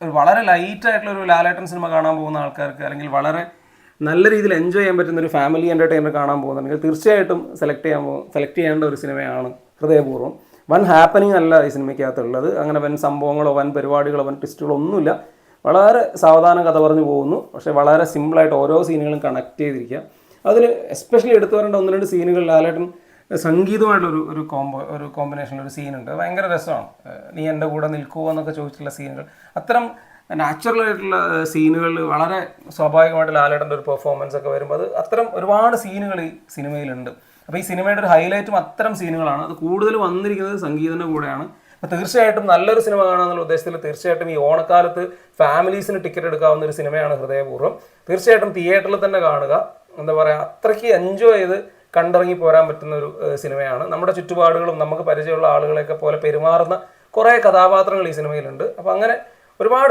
ഒരു വളരെ ലൈറ്റായിട്ടുള്ള ഒരു ലാലേട്ടൻ സിനിമ കാണാൻ പോകുന്ന ആൾക്കാർക്ക്, അല്ലെങ്കിൽ വളരെ നല്ല രീതിയിൽ എൻജോയ് ചെയ്യാൻ പറ്റുന്ന ഒരു ഫാമിലി എൻ്റർടൈനർ കാണാൻ പോകുന്നുണ്ടെങ്കിൽ തീർച്ചയായിട്ടും സെലക്ട് ചെയ്യേണ്ട ഒരു സിനിമയാണ് ഹൃദയപൂർവ്വം. വൻ ഹാപ്പനിങ് അല്ല ഈ സിനിമയ്ക്കകത്തുള്ളത്. അങ്ങനെ വൻ സംഭവങ്ങളോ വൻ പരിപാടികളോ വൻ ട്വിസ്റ്റുകളോ ഒന്നുമില്ല. വളരെ സാവധാനം കഥ പറഞ്ഞു പോകുന്നു. പക്ഷേ വളരെ സിമ്പിളായിട്ട് ഓരോ സീനുകളും കണക്ട് ചെയ്തിരിക്കുക. അതിൽ എസ്പെഷ്യലി എടുത്തു വരേണ്ട 1-2 സീനുകൾ ലാലേട്ടൻ സംഗീതമായിട്ടുള്ള ഒരു കോമ്പിനേഷനിൽ ഒരു സീനുണ്ട്. ഭയങ്കര രസമാണ്. നീ എൻ്റെ കൂടെ നിൽക്കുമോ എന്നൊക്കെ ചോദിച്ചിട്ടുള്ള സീനുകൾ, അത്തരം നാച്ചുറൽ ആയിട്ടുള്ള സീനുകൾ, വളരെ സ്വാഭാവികമായിട്ട് ലാലേട്ടൻ്റെ ഒരു പെർഫോമൻസ് ഒക്കെ വരുമ്പോൾ അത് അത്തരം ഒരുപാട് സീനുകൾ ഈ സിനിമയിലുണ്ട്. അപ്പോൾ ഈ സിനിമയുടെ ഒരു ഹൈലൈറ്റും അത്തരം സീനുകളാണ്. അത് കൂടുതൽ വന്നിരിക്കുന്നത് സംഗീതത്തിൻ്റെ കൂടെയാണ്. അപ്പോൾ തീർച്ചയായിട്ടും നല്ലൊരു സിനിമ കാണാമെന്നുള്ള ഉദ്ദേശത്തിൽ തീർച്ചയായിട്ടും ഈ ഓണക്കാലത്ത് ഫാമിലീസിന് ടിക്കറ്റ് എടുക്കാവുന്ന ഒരു സിനിമയാണ് ഹൃദയപൂർവ്വം. തീർച്ചയായിട്ടും തിയേറ്ററിൽ തന്നെ കാണുക. എന്താ പറയുക, അത്രയ്ക്ക് എൻജോയ് ചെയ്ത് കണ്ടിറങ്ങി പോരാൻ പറ്റുന്ന ഒരു സിനിമയാണ്. നമ്മുടെ ചുറ്റുപാടുകളും നമുക്ക് പരിചയമുള്ള ആളുകളെയൊക്കെ പോലെ പെരുമാറുന്ന കുറേ കഥാപാത്രങ്ങൾ ഈ സിനിമയിലുണ്ട്. അപ്പോൾ അങ്ങനെ ഒരുപാട്